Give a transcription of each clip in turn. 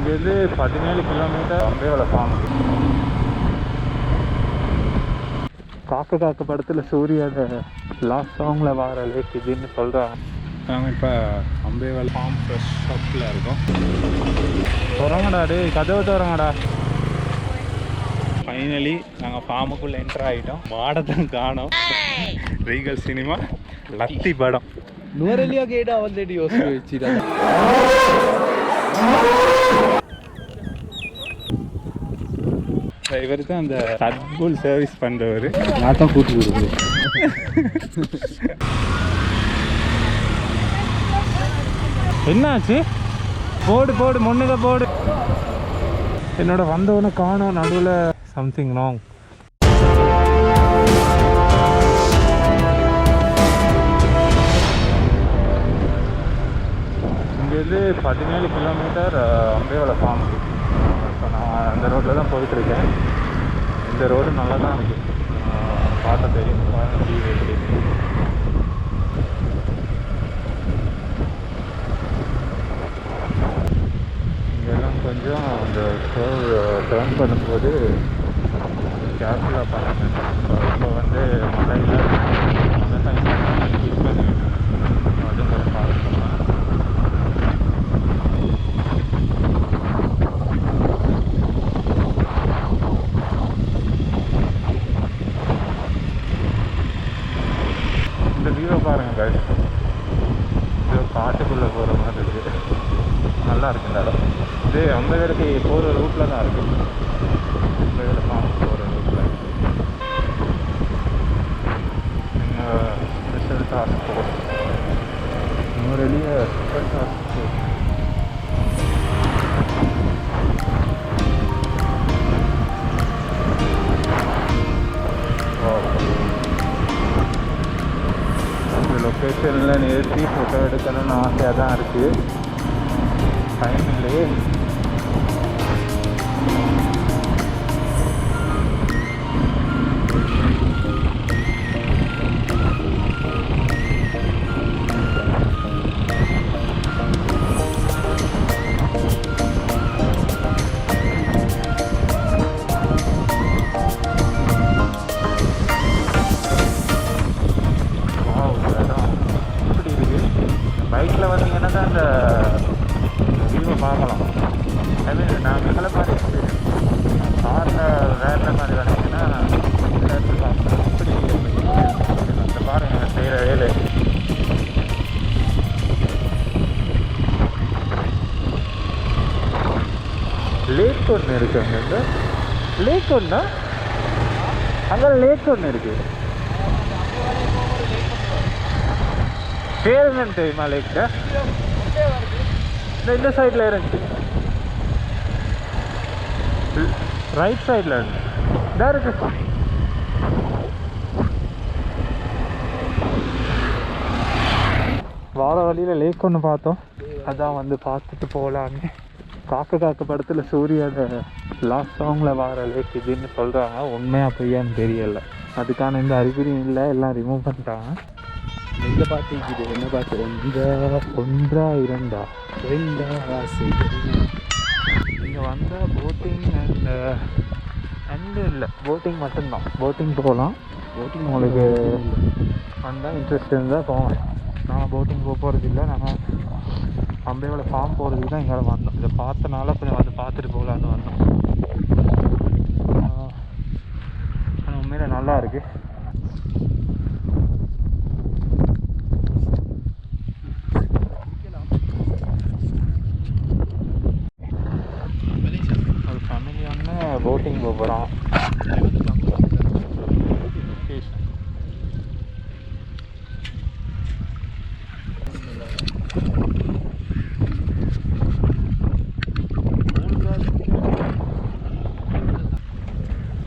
இங்கேருந்து 17 kilometre அம்பேவள form. காக்க படத்தில் சூரியோட லாஸ்ட் சாங்கில் வர லேக் இதுன்னு சொல்கிறாங்க. நாங்கள் இப்போ அம்பேவள ஃபார்ம் ஃப்ரெஷ் ஷாப்பில் இருக்கோம். தொடங்கடா டே, கதவை தொடங்கடா. ஃபைனலி நாங்கள் ஃபார்முக்குள்ளே என்டர் ஆகிட்டோம். மாடத்தான் காணோம். ரீகல் சினிமா லத்தி படம் நுவரெலியா கேட்டா ஆல்ரெடி யோசிச்சு வச்சுட்டா. இவர் தான் அந்த ரெட்புல் சர்வீஸ் பண்ணுறவர். நான் தான் கூட்டி விடுறது. என்னாச்சு? போடு முன்னுக்க போடு. என்னோட வந்தவனை காணோம். நடுவில் சம்திங் ராங். இங்கேருந்து 17 கிலோமீட்டர் அம்பேவள ஃபார்ம். இப்போ நான் அந்த ரோட்டில் தான் போயிட்டுருக்கேன். இந்த ரோடு நல்லா தான் இருக்குது. பார்த்தா தெரியும் எப்படி. இங்கெல்லாம் கொஞ்சம் அந்த டர்ன் பண்ணும்போது கேர்ஃபுல்லாக பண்ணுங்க. இப்போ வந்து மழையில் யூஸ் பண்ணி அதுவும் கொஞ்சம் பார்த்துக்கோங்க. இந்த வியூவை பாருங்கள் கைஸ். இது காட்டுக்குள்ளே போகிற மாதிரி இருக்குது. நல்லா இருக்குது இந்த இடம். இது அந்த வேலைக்கு போகிற ரூட்டில் தான் இருக்குது. அந்த வேலை ஃபார்ம் போகிற ரூட்டில் special task force. Nuwara Eliya special task force. இந்த லொக்கேஷனில் நிறுத்தி ஃபோட்டோ எடுக்கணும்னு ஆசையாக தான் இருக்குது. டைம் இல்லையே. பைக்கில் வந்தீங்கன்னா தான் அந்த வியூவை பார்க்கலாம். ஐ மீன் நான் மிகல மாதிரி எக்ஸ்பீரியன்ஸ். காரில் வேறு மாதிரி வந்தீங்கன்னா இப்படி அந்த பாருங்க செய்கிற வேலை. லேக் ஒன்று இருக்குது அங்கே. லேக் ஒன்றா? அங்கே லேக் ஒன்று இருக்குது. பேர் என்னன்னு தெரியுமா லேக்கிட்ட? இந்த சைடில் இருந்துச்சு. ரைட் சைடில் இருந்து இதாக இருக்கு. வார வழியில் லேக் ஒன்று பார்த்தோம். அதான் வந்து பார்த்துட்டு போகலான்னு. காக்க படத்தில் சூரியோட லாஸ்ட் சாங்கில் வர லேக் இதுன்னு சொல்கிறாங்க. உண்மையாக பொய்யான்னு தெரியலை. அதுக்கான எந்த அறிகுறியும் இல்லை. எல்லாம் ரிமூவ் பண்ணிட்டாங்க. எந்த பாட்டு இது? என்ன பாட்டு? ஒன்றா இரண்டா ஆசை. இங்கே வந்தால் போட்டிங் அண்டு இல்லை, போட்டிங் மட்டும்தான். போட்டிங் போகலாம். போட்டிங் உங்களுக்கு வந்தால் இன்ட்ரெஸ்ட் இருந்தால் போங்க. நாங்கள் போட்டிங் போகிறது இல்லை. நாங்கள் அம்பேவள ஃபார்ம் போகிறதுக்கு தான் இங்கே வந்தோம். இதை பார்த்தனால கொஞ்சம் வந்து பார்த்துட்டு போகலான்னு வந்தோம். ஆனால் உண்மையில் நல்லா இருக்குது. போட்டிங் போகிறோம்.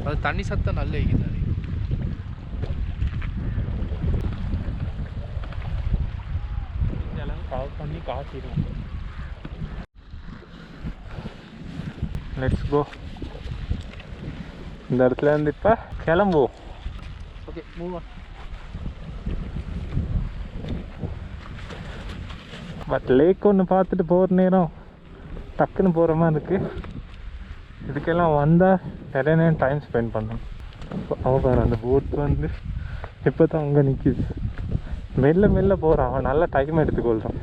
அது தண்ணி சத்தம் நல்ல இருக்குது. இதெல்லாம் கவர் பண்ணி காட்டிடும். Let's go. இந்த இடத்துல இருந்து இப்போ கிளம்புவோம். Okay, move on. But lake ஒன்று பார்த்துட்டு போகிற நேரம் டக்குன்னு போகிற மாதிரி இருக்குது. இதுக்கெல்லாம் வந்தால் நிறைய நேரம் டைம் ஸ்பெண்ட் பண்ணணும். அவன் பாரு அந்த போட் வந்து இப்போ தான் அங்கே நிற்கிது. மெல்ல மெல்ல போகிறான். அவன் நல்லா டைம் எடுத்துக்கொள்கிறான்.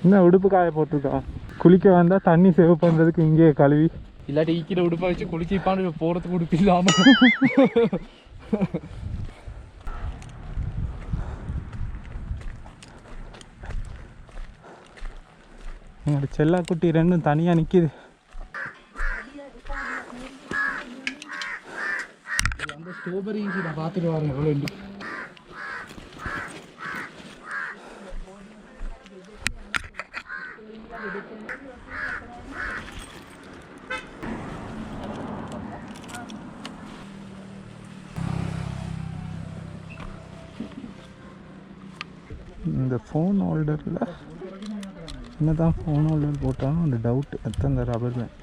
இன்னும் உடுப்பு காய போட்டிருக்கான். குளிக்க வந்தால் தண்ணி சேவ் பண்ணுறதுக்கு இங்கேயே கழுவி இல்லாட்டி ஈக்கிற உடுப்பா வச்சு குளிச்சிப்பான்னு போகிறதுக்கு உடுப்பு இல்லாமல். எங்களோட செல்லா குட்டி ரெண்டும் தனியாக நிற்கிது. அந்த ஸ்ட்ராபெரி நான் பார்த்துட்டு வரேன் எவ்வளோ. இந்த ஃபோன் ஹோல்டரில் என்ன தான் ஃபோன் ஹோல்டர் போட்டாலும் அந்த டவுட் எத்தனை rubber band.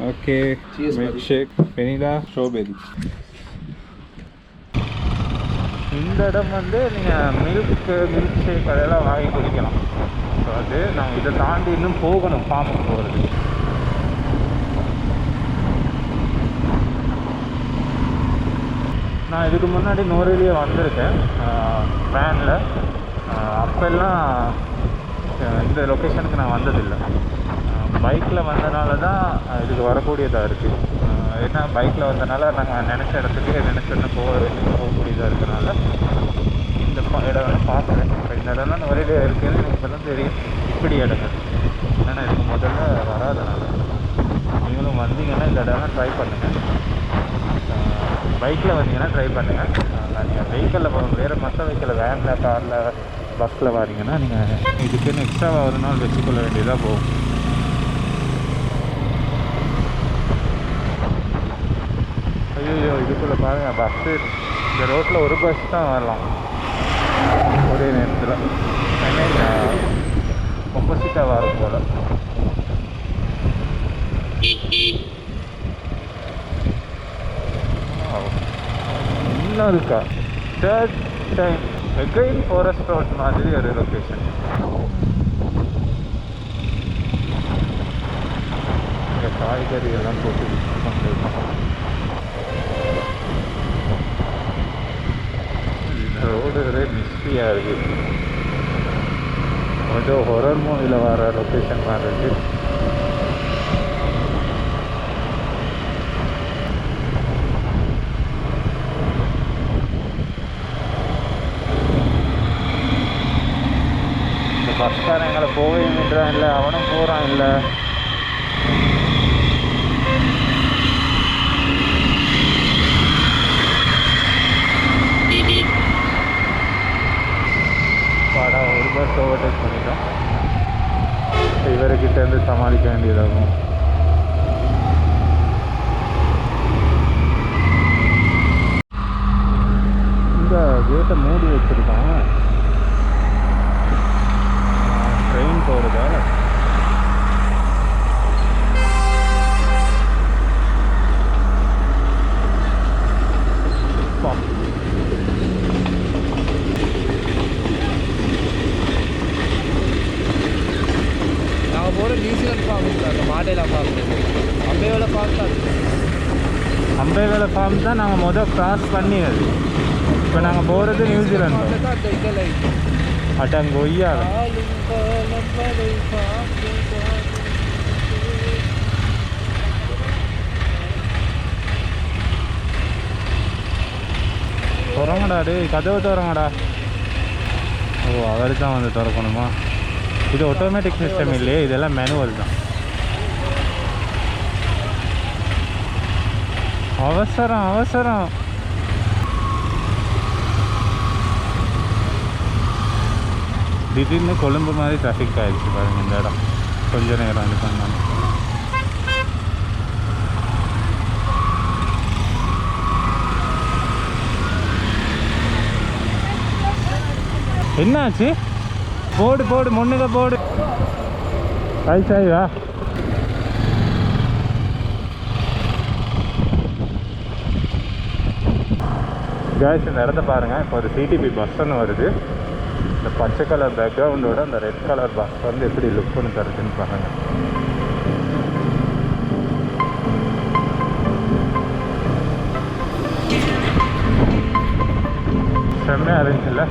Okay, milk shake, vanilla, strawberry. இந்த இடம் வந்து நீங்கள் மில்க் ஷேக் அதெல்லாம் வாங்கி குடிக்கலாம். ஸோ அது நாங்கள் இதை தாண்டி இன்னும் போகணும் ஃபார்முக்கு போகிறது. நான் இதுக்கு முன்னாடி நோரெலியே வந்திருக்கேன் வேனில். அப்போல்லாம் இந்த லொக்கேஷனுக்கு நான் வந்ததில்லை. பைக்கில் வந்தனால தான் இதுக்கு வரக்கூடியதாக இருக்குது. ஏன்னா பைக்கில் வந்தனால நாங்கள் நினச்ச இடத்துக்கு நினச்சோன்னு போகக்கூடியதாக இருக்கிறனால இந்த இடம் வேணால் பார்க்குறேன். இப்போ இந்த இடம் தான் நோரெலியா இருக்குதுன்னு எனக்கு இப்போ தான் தெரியும். இப்படி இடங்கள் ஏன்னா இதுக்கு முதல்ல வராதனால நீங்களும் வந்தீங்கன்னா இந்த இடம்லாம் ட்ரை பண்ணுங்கள். பைக்கில் வந்தீங்கன்னா ட்ரை பண்ணுங்கள். நீங்கள் வெஹிக்கிளில் வேறு மற்ற வெஹிக்கிளில் வேனில், காரில், பஸ்ஸில் வாரீங்கன்னா நீங்கள் இதுக்குன்னு எக்ஸ்ட்ராவாக ஒரு நாள் வச்சுக்கொள்ள வேண்டியதாக போகும். ஐயோ, இதுக்குள்ளே பாருங்கள் பஸ்ஸு. இந்த ரோட்டில் ஒரு பஸ் தான் வரலாம் ஒரே நேரத்தில். ஐ மீன் மேலே வரும் போல். இன்னும் இருக்கா third time again forest road மாதிரி ஒரு லொக்கேஷன். இங்கே காய்கறி எல்லாம் போட்டு கொண்டிருக்கோம். இந்த ரோடு ஒரே மிஸ்டியாக இருக்குது. கொஞ்சம் ஹொரர் மூவியில் வர லொக்கேஷன் மாதிரி இருக்குது. பஸ்காரன் எங்களை போவேன்றான் இல்லை, அவனும் போகிறான் இல்லை. பாடா ஒரு பஸ் ஓவர்டேக் பண்ணிட்டோம். இவர்கிட்டேருந்து சமாளிக்க வேண்டியதாகும். இந்த கேட்டை மூடி வச்சுருக்காங்க. ட்ரெயின் போகிறதால நாங்கள் போகிற நியூசிலாந்து ஃபார்ம் இருக்காங்க, மாடேலா ஃபார்ம், அம்பேவேல ஃபார்ம் தான். அம்பேவேல ஃபார்ம் தான் நாங்கள் மொதல் க்ராஸ் பண்ணியது. இப்போ நாங்கள் போகிறது நியூசிலாந்து. அட்டாங்க ஒய்யா திறங்கடா, டே கதவை திறங்கடா. ஓ, அவர் தான் வந்து திறக்கணுமா? இது ஆட்டோமேட்டிக் சிஸ்டம் இல்லையே, இதெல்லாம் மேனுவல் தான். அவசரம் அவசரம். திடீர்னு கொழும்பு மாதிரி டிராஃபிக் ஆகிடுச்சு பாருங்கள் இந்த இடம். கொஞ்ச நேரம் இது பண்ணாங்க. என்னாச்சு? போடு போடு முன்னுக்க போடு. ஆயிடுச்சா? கேஸ் இந்த இடத்த பாருங்கள். இப்போ ஒரு சிடிபி பஸ் ஒன்று வருது. இந்த பச்சை கலர் பேக்ரவுண்டோட அந்த ரெட் கலர் பஸ் வந்து எப்படி லுக் பண்ணி தருதுன்னு பாருங்கள். செம்மையாக இருந்துச்சுல்ல?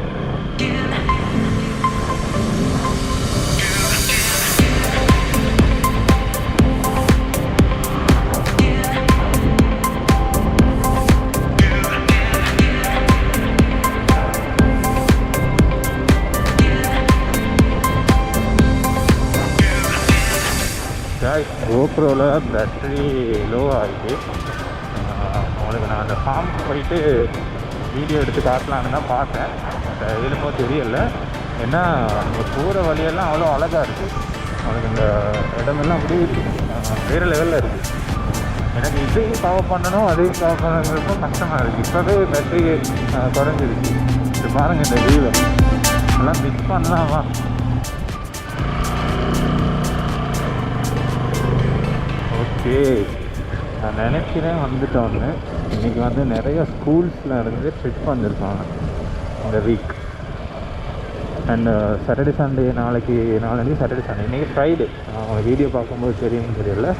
கோப்ரோவில் பேட்டரி லோ ஆகிட்டு உங்களுக்கு நான் அந்த ஃபார்முக்கு போயிட்டு வீடியோ எடுத்து காட்டலான்னு தான் பார்த்தேன். எதுலுமோ தெரியலை. ஏன்னா அங்கே போகிற வழியெல்லாம் அவ்வளோ அழகாக இருக்குது. அவனுக்கு இந்த இடமெல்லாம் அப்படி வேறு லெவலில் இருக்குது. எனக்கு இதையும் கவர் பண்ணணும் அதையும் கவர் பண்ணுறதுக்கும் கஷ்டமாக இருக்குது. இப்போவே பேட்டரி குறைஞ்சிருச்சு. இது பாருங்கள் இந்த வியூவை எல்லாம் மிக்ஸ் பண்ணலாமா? ஓகே, நான் நினைக்கிறேன் வந்துட்டோன்னு. இன்றைக்கி வந்து நிறைய ஸ்கூல்ஸில் இருந்து ட்ரிப் வந்திருக்காங்க இந்த வீக். அண்ட் சாட்டர்டே சண்டே நாளைக்கு சாட்டர்டே சண்டே. இன்றைக்கி ஃப்ரைடே. வீடியோ பார்க்கும்போது தெரியும்னு தெரியல.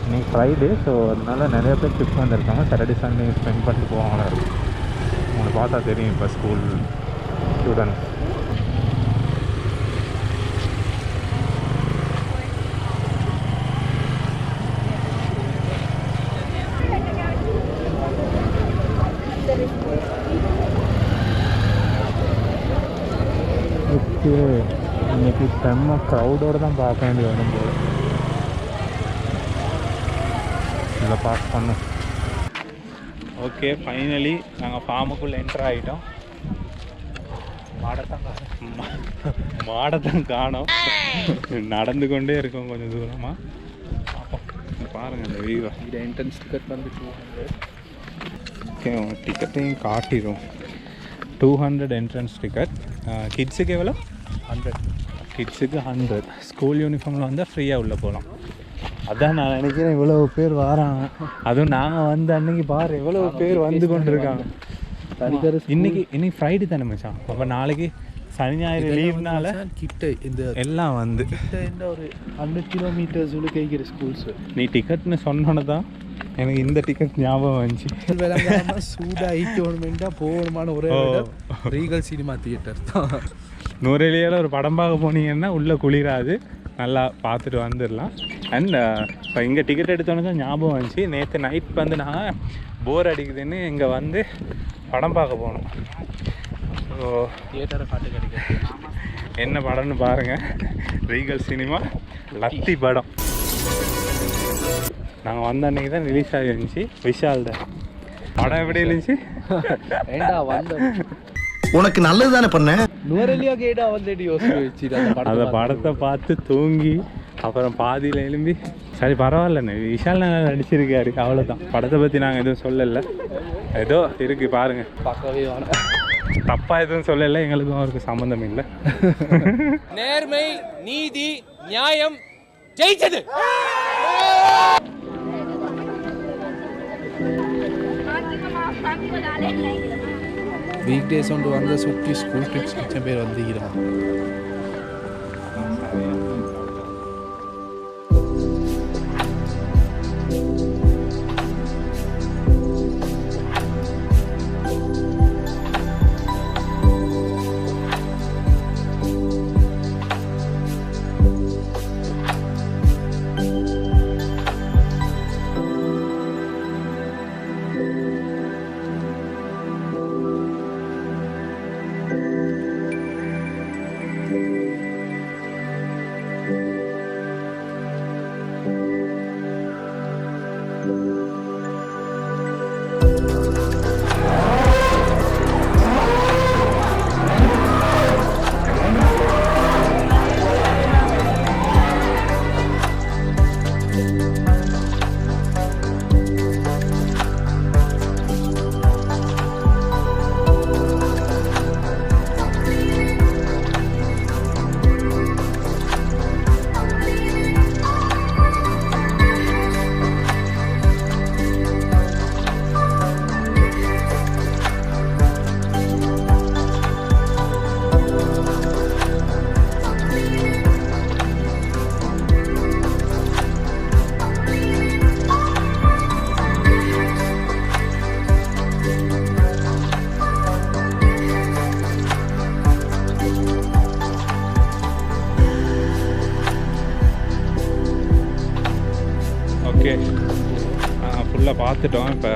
இன்றைக்கி ஃப்ரைடே. ஸோ அதனால் நிறைய பேர் ட்ரிப் வந்திருக்காங்க. சாட்டர்டே சண்டே ஸ்பெண்ட் பண்ணிட்டு போவாங்களா இருக்கும். உங்களுக்கு பார்த்தா தெரியும் இப்போ ஸ்கூல் ஸ்டூடெண்ட்ஸ். இன்னைக்கு செம்ம க்ரௌடோடு தான் பார்க்க வேண்டியது வரும் போது. இதில் பார்க் பண்ணோம். ஓகே, ஃபைனலி நாங்கள் ஃபார்முக்குள்ளே என்ட்ரு ஆகிட்டோம். மாடத்தான் காணோம். நடந்து கொண்டே இருக்கோம் கொஞ்சம் தூரமாக. பார்ப்போம். பாருங்கள் இந்த வியூவை. இது என்ட்ரன்ஸ் டிக்கெட் வந்து 200. ஓகே, உங்கள் டிக்கெட்டையும் காட்டிடும். 200 என்ட்ரன்ஸ் டிக்கெட். கிட்ஸுக்கு எவ்வளோ? 100. கிட்ஸுக்கு 100. ஸ்கூல் யூனிஃபார்மில் வந்தால் ஃப்ரீயாக உள்ளே போகலாம். அதான் நான் நினைக்கிறேன் இவ்வளோ பேர் வராங்க. அதுவும் நாங்கள் வந்த அன்னைக்கு பாரு எவ்வளோ பேர் வந்து கொண்டு இருக்காங்க. இன்னைக்கு ஃப்ரைடே தானே மச்சான். அப்போ நாளைக்கு சனி ஞாயிறு லீவ்னால கிட்ட இந்த எல்லாம் வந்து கிட்ட ஒரு 100 கிலோமீட்டர்ஸ் உள்ள கைக்கிற ஸ்கூல்ஸ். நீ டிக்கெட்னு சொன்னோன்னு தான் எனக்கு இந்த டிக்கெட் ஞாபகம் வந்துச்சு. விளங்காமல் சூடாகிக்கணுமெண்டா போகணுமான ஒரே ரீகல் சினிமா தியேட்டர் தான். நூறேலியால் ஒரு படம் பார்க்க போனீங்கன்னா உள்ளே குளிராது, நல்லா பார்த்துட்டு வந்துடலாம். அண்ட் இப்போ இங்கே டிக்கெட் எடுத்தோன்னு தான் ஞாபகம் வந்துச்சு. நேற்று நைட் வந்து நாங்கள் போர் அடிக்குதுன்னு இங்கே வந்து படம் பார்க்க போனோம். ஸோ தியேட்டரை காட்டு கிடைக்கும். என்ன படம்னு பாருங்கள், ரீகல் சினிமா லத்தி படம். நாங்கள் வந்த அன்றைக்கி தான் ரிலீஸ் ஆகி இருந்துச்சு. விஷால்ட படம் எப்படி இருந்துச்சு? ஏண்டா வந்த உனக்கு நல்லது தானே பண்ண. நுவரெலியா கேடா வந்துட்டு யோசிச்சு வச்சு அந்த படத்தை பார்த்து தூங்கி அப்புறம் பாதியில் எழும்பி சரி பரவாயில்லண்ணே விஷால் நல்லா நடிச்சிருக்காரு, அவ்வளோதான். படத்தை பற்றி நாங்கள் எதுவும் சொல்லலை, ஏதோ இருக்குது பாருங்கள். பார்க்கவே தப்பாக எதுவும் சொல்லலை, எங்களுக்கும் அவருக்கு சம்மந்தம் இல்லை. நேர்மை நீதி நியாயம் ஜெயிச்சது. வீக் டேஸ் ஒன்று வந்து சுற்றி ஸ்கூல் ட்ரிப்ஸ் மிச்சம் பேர் வந்துக்கிறான். ஓகே, ஃபுல்லாக பார்த்துட்டோம். இப்போ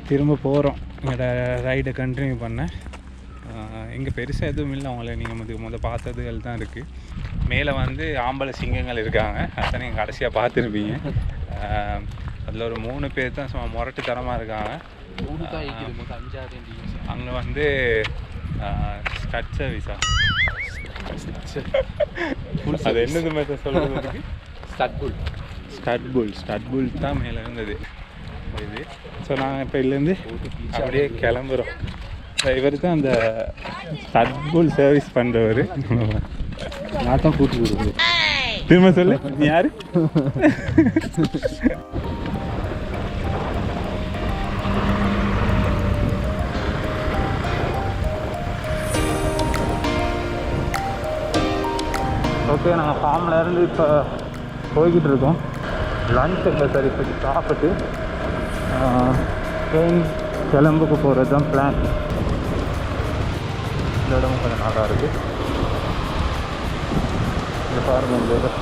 திரும்ப போகிறோம் என்னோட ரைடை கண்டினியூ பண்ண. இங்கே பெருசாக எதுவும் இல்லை, அவங்கள நீங்கள் முதல் பார்த்ததுகள் தான் இருக்குது. மேலே வந்து ஆம்பளை சிங்கங்கள் இருக்காங்க, அதான் நீங்கள் கடைசியாக பார்த்துருப்பீங்க. அதில் ஒரு 3 பேர் தான் சும்மா முரட்டுத்தனமாக இருக்காங்க. அங்கே வந்து ஸ்டட் சர்வீஸா அது என்னது மாதிரி சொல்கிறது? ஸ்டட் புல் தான் மேலே இருந்தது இது. ஸோ நாங்கள் இப்போ இதுலேருந்து அப்படியே கிளம்புறோம். இவர் தான் அந்த ஸ்டட் புல் சர்வீஸ் பண்ணுறவர். நான் தான் கூட்டி கொடுக்குறேன். திரும்ப சொல்லு, நீ யார்? ஓகே, நாங்கள் ஃபார்மில் இருந்து இப்போ போய்கிட்டு இருக்கோம். லஞ்ச் இல்லை, சரி இப்போ சாப்பிட்டு ட்ரெயின் கிளம்புக்கு போகிறது தான் பிளான். இந்த இடமும் கொஞ்சம் நல்லா இருக்குது. இந்த பாருங்க, இந்த இடம்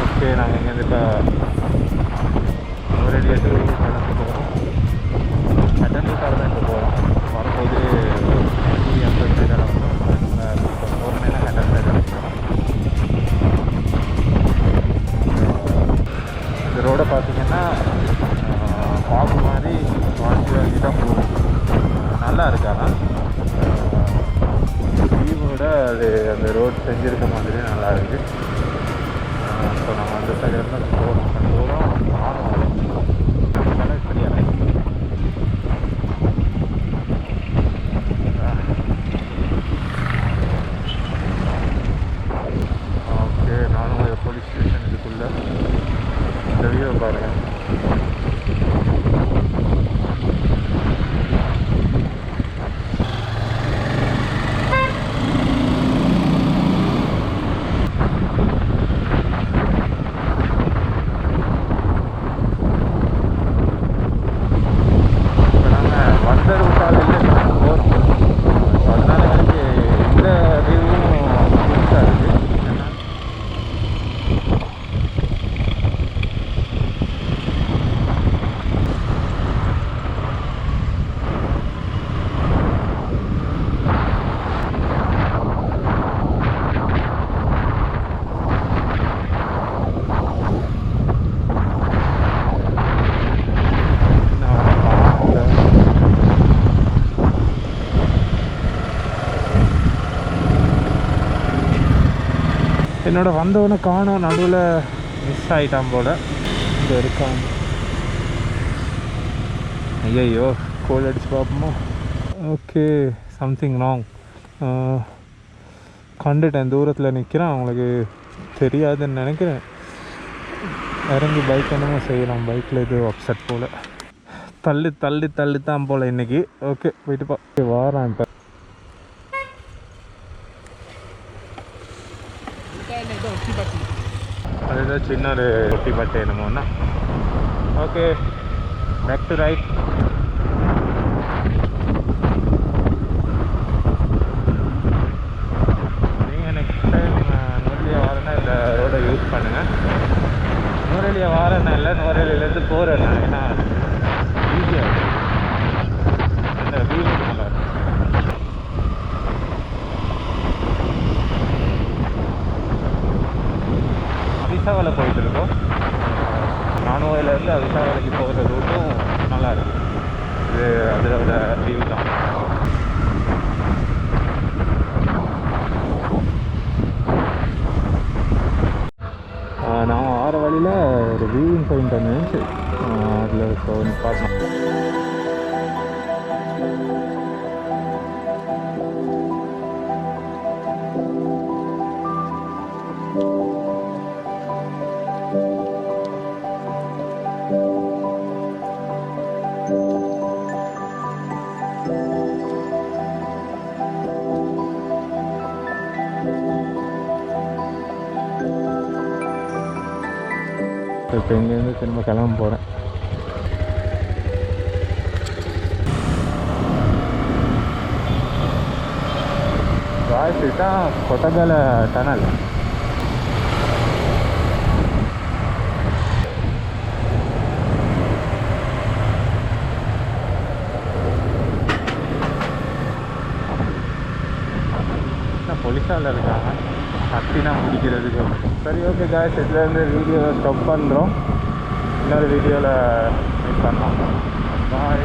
ஓகே. நாங்கள் இங்கேருந்து இப்போ நூறேலியா கிளம்பி போகிறோம். அட்டன்ஸுக்காக தான் இப்போ போகிறோம். வரும்போது அந்த சைடாக இப்போ போகிறோன்னா அட்டன் சைடாக இந்த ரோடை பார்த்தீங்கன்னா பாம்பு மாதிரி வாங்கி தான் போகும். நல்லா இருக்காங்க. வியூவோட அது அந்த ரோட் செஞ்சுருக்க மாதிரி நல்லா இருக்குது. ஸோ நம்ம அந்த சைடு இருந்தால் போகிறோம். தூரம் நானும் சரியாக என்னோட வந்தவொடனே காணோம், நடுவில் மிஸ் ஆகிட்டான் போல். இங்கே இருக்கான். ஐயோ கோல் அடிச்சு பார்ப்போமா? Okay, something wrong. கண்டுட்டேன், தூரத்தில் நிற்கிறேன், அவங்களுக்கு தெரியாதுன்னு நினைக்கிறேன். இறங்கி பைக் என்னமோ செய்யலாம், பைக்கில் எதுவும் அப்செட் போல். தள்ளி தான் போல் இன்றைக்கி. ஓகே, போயிட்டு பா வாரான். இப்போ அதுதான் சின்ன ஒரு ஒட்டி பட்டை என்னமோன்னா. Okay, back to right. நீங்கள் நெக்ஸ்ட் டைம் நூரெலியா வாரேன்னா இந்த ரோடை யூஸ் பண்ணுங்கள். நூரெலியா வாரேன்னா இல்லை, நூரெலியிலேருந்து போகிறேன்னா, ஏன்னா ஈஸியாக அந்த வியூ நல்லா இருக்கும். அவிசாவில் போயிட்டு இருக்கோம். நானுவேலேருந்து அவிசாவிலைக்கு போகிற ரூட்டும் நல்லா இருக்குது. இது அதோட வியூ தான். நான் ஆற வழியில் ஒரு வியூவிங் பாயிண்ட் இருந்துச்சு, அதில் இப்போ பார்க்கணும். இப்போ இங்கேருந்து திரும்ப கிளம்ப போகிறேன். இதுதான் கொட்டகல டனல். போலீஸாவில் இருக்காங்க, கத்தினா பிடிக்கிறதுக்கு. சரி, ஓகே காய்ஸ், இதுலேருந்து வீடியோவை ஸ்டாப் பண்ணுறோம். இன்னொரு வீடியோவில் மீட் பண்ணலாம். பாய்.